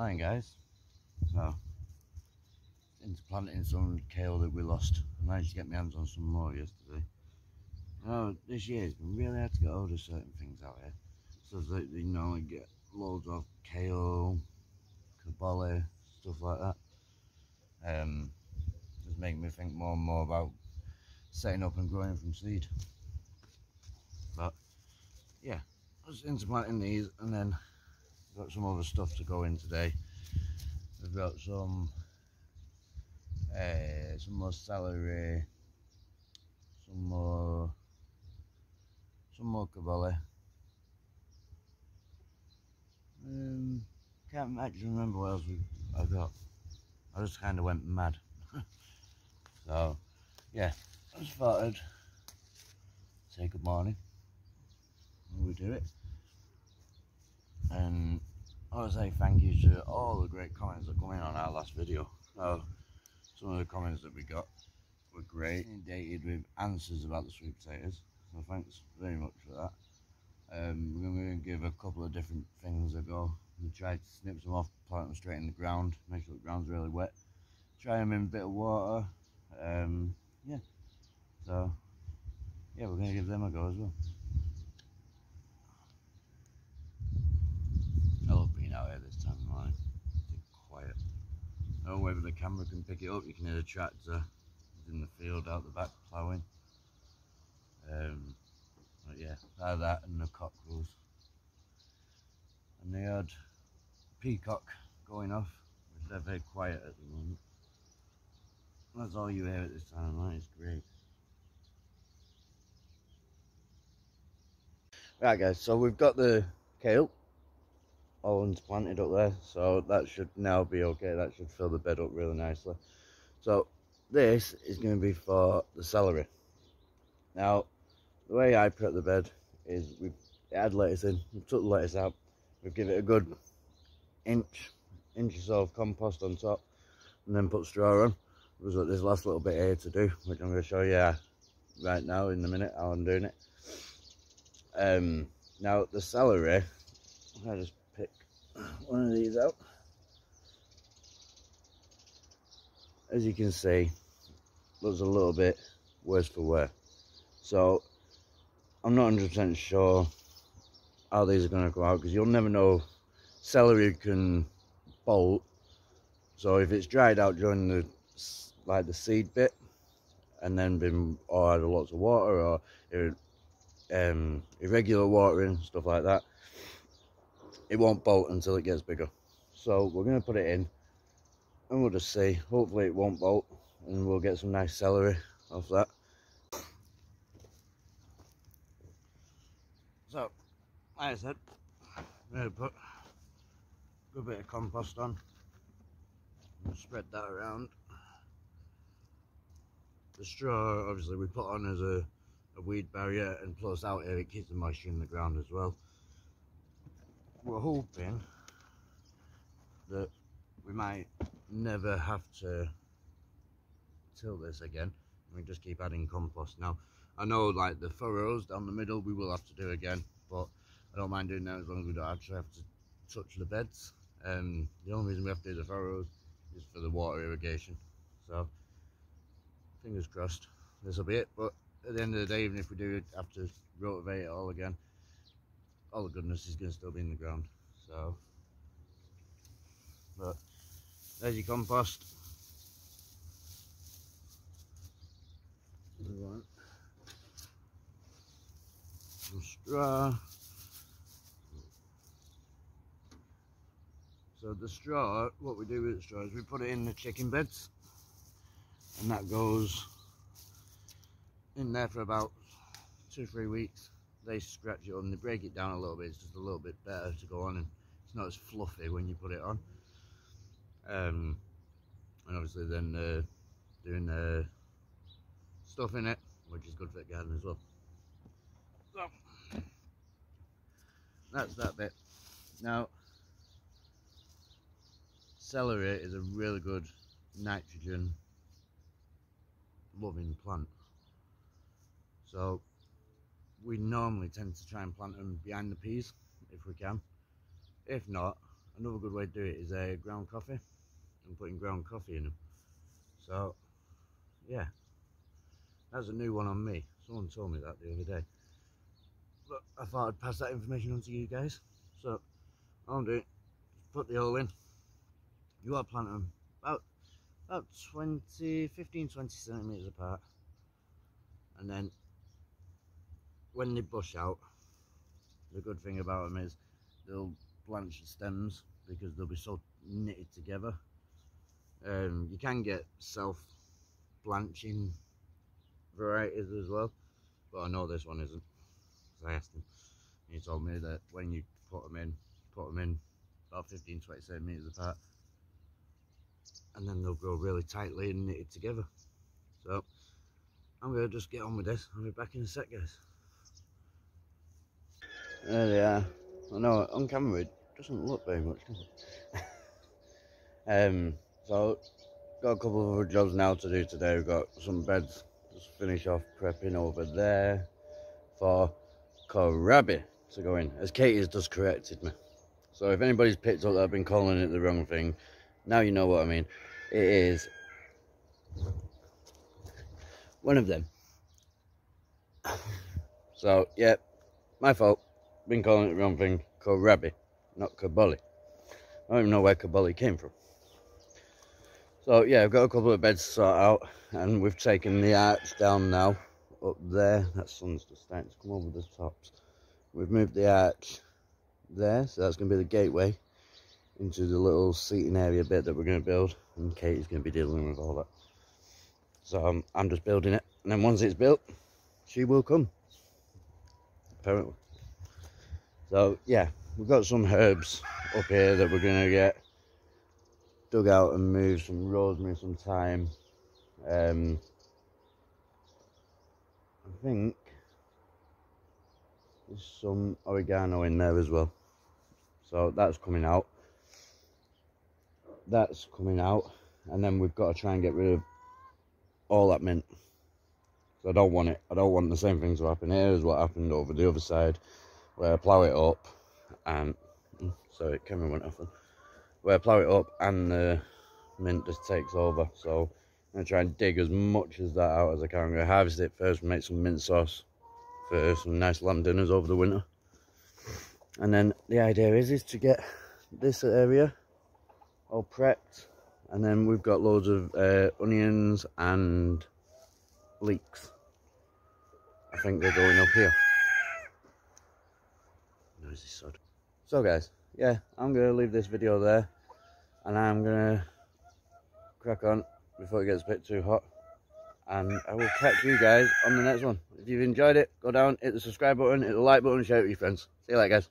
Hi guys, so into planting some kale that we lost. I managed to get my hands on some more yesterday. This year it's been really hard to get hold of certain things out here. So that you know, I get loads of kale, kabali, stuff like that. Just making me think more and more about setting up and growing from seed. But yeah, I was into planting these, and then got some other stuff to go in today. We've got some more celery, some more kabali. Can't actually remember what else I got. I just kind of went mad. So yeah, I just thought I'd say good morning when we do it, and I want to say thank you to all the great comments that come in on our last video. So some of the comments that we got were great, inundated with answers about the sweet potatoes, so thanks very much for that. We're going to give a couple of different things a go. We tried to snip some off, plant them straight in the ground, make sure the ground's really wet, try them in a bit of water. Yeah, so yeah, we're going to give them a go as well. I love being out here this time of morning. It's quiet. No way but the camera can pick it up. You can hear the tractor in the field out the back ploughing. But yeah, that and the cockerels. And the odd peacock going off, which they're very quiet at the moment. That's all you hear at this time of night. It's great. Right guys, so we've got the kale all planted up there, so that should now be okay. That should fill the bed up really nicely. So this is going to be for the celery. Now the way I prep the bed is we add lettuce in, we took the lettuce out, we give it a good inch or so of compost on top, and then put straw on. There's this last little bit here to do, which I'm going to show you right now in a minute how I'm doing it. Now the celery, I'll just pick one of these out. As you can see, looks a little bit worse for wear. So I'm not 100% sure how these are going to go out, because you'll never know. Celery can bolt, so if it's dried out during the seed bit and then been or had lots of water, or irregular watering, stuff like that, it won't bolt until it gets bigger. So we're going to put it in and we'll just see. Hopefully it won't bolt and we'll get some nice celery off that. So like I said, I'm going to put a good bit of compost on and spread that around. The straw obviously we put on as a weed barrier, and plus out here it keeps the moisture in the ground as well. We're hoping that we might never have to till this again, and we just keep adding compost. Now I know like the furrows down the middle we will have to do again, but I don't mind doing that as long as we don't actually have to touch the beds. The only reason we have to do the furrows is for the water irrigation, so fingers crossed this will be it. But at the end of the day, even if we do have to rotivate it all again, all the goodness is going to still be in the ground. So, but there's your compost. Some straw. So the straw, what we do with the straw is we put it in the chicken beds, and that goes in there for about 2-3 weeks. They scratch it up and they break it down a little bit. It's just a little bit better to go on, and it's not as fluffy when you put it on. And obviously then doing stuff in it, which is good for the garden as well. So that's that bit. Now celery is a really good nitrogen loving plant, so we normally tend to try and plant them behind the peas if we can. If not, another good way to do it is ground coffee and putting ground coffee in them. So yeah, that's a new one on me. Someone told me that the other day, but I thought I'd pass that information on to you guys. So I'll do it. Put the hole in. You got to plant them about 15, 20 centimeters apart, and then when they bush out, the good thing about them is they'll blanch the stems because they'll be so knitted together. You can get self-blanching varieties as well, but I know this one isn't. So I asked him, and he told me that when you put them in about 15, 20 centimeters apart, and then they'll grow really tightly and knitted together. So I'm going to just get on with this. I'll be back in a sec, guys. There they are. I know on camera it doesn't look very much, does it? So got a couple of other jobs now to do today. We've got some beds, just finish off prepping over there for kohlrabi to go in, as Katie's just corrected me. So if anybody's picked up that I've been calling it the wrong thing, now you know what I mean. It is one of them. So yeah, my fault. Been calling it the wrong thing. Kohlrabi, not kabali. I don't even know where kabali came from. So yeah, I've got a couple of beds to sort out, and we've taken the arch down now up there. That sun's just starting to come over the tops. We've moved the arch there, so that's going to be the gateway into the little seating area bit that we're going to build, and Katie's going to be dealing with all that. So I'm just building it, and then once it's built, she will come, apparently. So yeah, we've got some herbs up here that we're going to get dug out and moved, some rosemary, some thyme. I think there's some oregano in there as well. So that's coming out. That's coming out, and then we've got to try and get rid of all that mint. So I don't want it. I don't want the same thing to happen here as what happened over the other side, where I plough it up and sorry, camera went off. Where I plough it up and the mint just takes over. So I'm gonna try and dig as much as that out as I can. I'm gonna harvest it first, make some mint sauce for some nice lamb dinners over the winter. And then the idea is to get this area all prepped, and then we've got loads of onions and leeks. I think they're going up here. Noisy sod. So guys, yeah, I'm gonna leave this video there, and I'm gonna crack on before it gets a bit too hot, and I will catch you guys on the next one. If you've enjoyed it, go down, hit the subscribe button, hit the like button, share it with your friends. See you later, guys.